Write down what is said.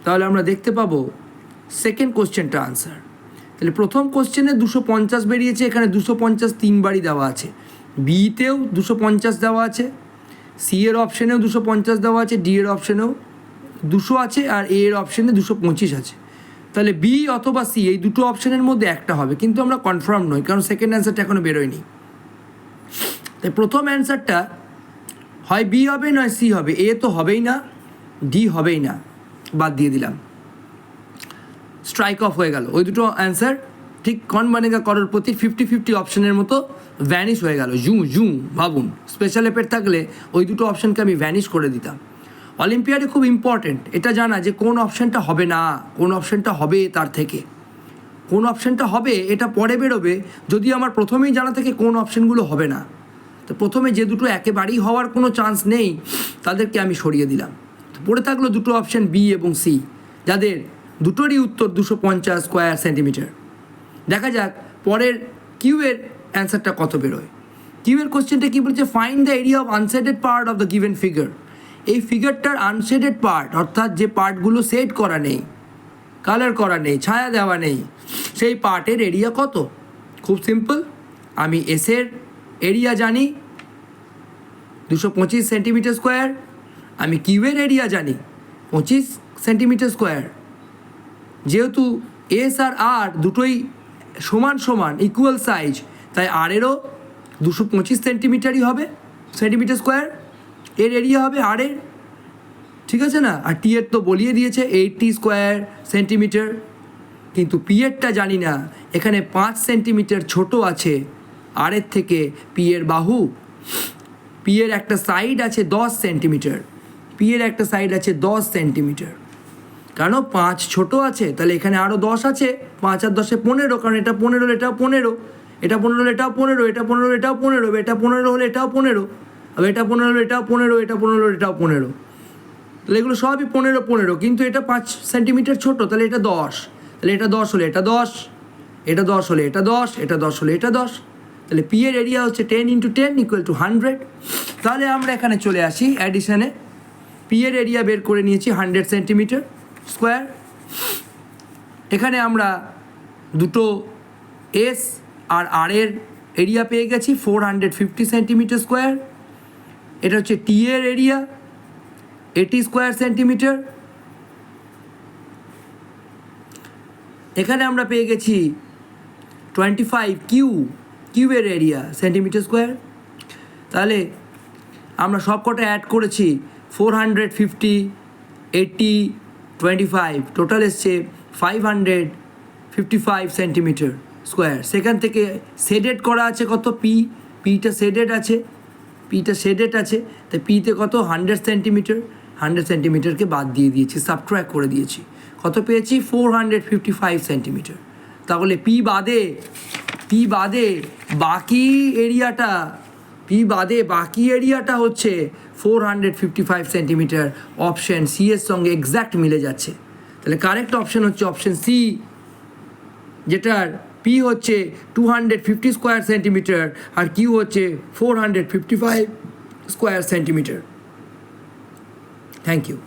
তাহলে আমরা দেখতে পাবো সেকেন্ড কোশ্চেনটা আনসার। তাহলে প্রথম কোশ্চেনে 250 বেরিয়েছে, এখানে 250 তিনবারই দেওয়া আছে, বিতেও 250 দেওয়া আছে, সি এর অপশানেও 250 দেওয়া আছে, ডি এর অপশানেও 200 আছে, আর এ এর অপশানে 225 আছে। তাহলে বি অথবা সি এই দুটো অপশানের মধ্যে একটা হবে, কিন্তু আমরা কনফার্ম নই কারণ সেকেন্ড অ্যান্সারটা এখনও বেরোয়নি। তাই প্রথম অ্যান্সারটা হয় বি হবে নয় সি হবে, এ তো হবেই না, ডি হবেই না, বাদ দিয়ে দিলাম, স্ট্রাইক অফ হয়ে গেল। ওই দুটো অ্যান্সার ঠিক কন বানেগা করোড়পতি 50-50 অপশানের মতো ভ্যানিশ হয়ে গেল। জু ভাবুন, স্পেশাল এফেক্ট থাকলে ওই দুটো অপশানকে আমি ভ্যানিশ করে দিতাম। অলিম্পিয়াডে খুব ইম্পর্টেন্ট এটা জানা যে কোন অপশানটা হবে না, কোন অপশানটা হবে, তার থেকে কোন অপশানটা হবে এটা পরে বেরোবে। যদি আমার প্রথমেই জানা থাকে কোন অপশানগুলো হবে না, তো প্রথমে যে দুটো একেবারেই হওয়ার কোনো চান্স নেই তাদেরকে আমি সরিয়ে দিলাম। তো পড়ে থাকলো দুটো অপশান বি এবং সি, যাদের দুটোরই উত্তর 250 স্কোয়ার সেন্টিমিটার। দেখা যাক পরের কিউ এর অ্যান্সারটা কত বেরোয়। কিউ এর কোশ্চেনটা কী বলছে, find the area of unshaded part of the given figure. এই ফিগারটার আনশেডেড পার্ট অর্থাৎ যে পার্টগুলো শেড করা নেই, কালার করা নেই, ছায়া দেওয়া নেই, সেই পার্টের এরিয়া কত। খুব সিম্পল, আমি এসের এরিয়া জানি 225 সেন্টিমিটার স্কোয়ার, আমি কিউয়ের এরিয়া জানি 25 সেন্টিমিটার স্কোয়ার। যেহেতু এস আর আর দুটোই সমান সমান ইকুয়াল সাইজ, তাই আর এরও 225 সেন্টিমিটারই হবে, সেন্টিমিটার স্কোয়ার এর এরিয়া হবে আর এর, ঠিক আছে না। আর টি এর তো বলিয়ে দিয়েছে 80 স্কোয়ার সেন্টিমিটার, কিন্তু পি এরটা জানি না, এখানে 5 সেন্টিমিটার ছোট আছে আর এর থেকে পি এর বাহু। পি এর একটা সাইড আছে 10 সেন্টিমিটার, পি এর একটা সাইড আছে 10 সেন্টিমিটার, কারণ 5 ছোট আছে, তাহলে এখানে আরও 10 আছে, 5 আর 10 15, কারণ এটা 15 হলে এটাও 15, এটা 15 হলে এটাও 15, এটা 15 হলে এটাও 15, এটা 15 হলে এটাও 15, আবার এটা 15 হলে এটাও 15, এটা 15 হলে এটাও 15, তাহলে এগুলো সবই 15, কিন্তু এটা 5 সেন্টিমিটার ছোট, তাহলে এটা 10, তাহলে এটা 10 হলে এটা 10, এটা 10 হলে এটা 10, এটা 10 হলে এটা 10, তাহলে পি এর এরিয়া হচ্ছে 10 × 10 = 100। তাহলে আমরা এখানে চলে আসি অ্যাডিশনে, পি এর এরিয়া বের করে নিয়েছি 100 সেন্টিমিটার স্কোয়ার। এখানে আমরা দুটো এস আর আর এর এরিয়া পেয়ে গেছি 450 সেন্টিমিটার স্কোয়ার। এটা হচ্ছে টি এর এরিয়া 80 স্কোয়ার সেন্টিমিটার। এখানে আমরা পেয়ে গেছি 25 কিউবের এরিয়া সেন্টিমিটার স্কোয়ার। তাহলে আমরা সব কটা অ্যাড করেছি 450, 80, 25, টোটাল এসছে 555 সেন্টিমিটার স্কোয়ার। সেখান থেকে শেডেড করা আছে কত, পিটা শেডেড আছে, তাই পিতে কত 100 সেন্টিমিটার, 100 সেন্টিমিটারকে বাদ দিয়ে দিয়েছি, সাবট্র্যাক্ট করে দিয়েছি, কত পেয়েছি 455 সেন্টিমিটার। তাহলে পি বাদে বাকি এরিয়াটা হচ্ছে 455 সেন্টিমিটার। অপশান সি এর সঙ্গে এক্স্যাক্ট মিলে যাচ্ছে। তাহলে কারেক্ট অপশান হচ্ছে অপশান সি, যেটার পি হচ্ছে 250 স্কোয়ার সেন্টিমিটার আর কিউ হচ্ছে 455 স্কোয়ার সেন্টিমিটার। Thank you.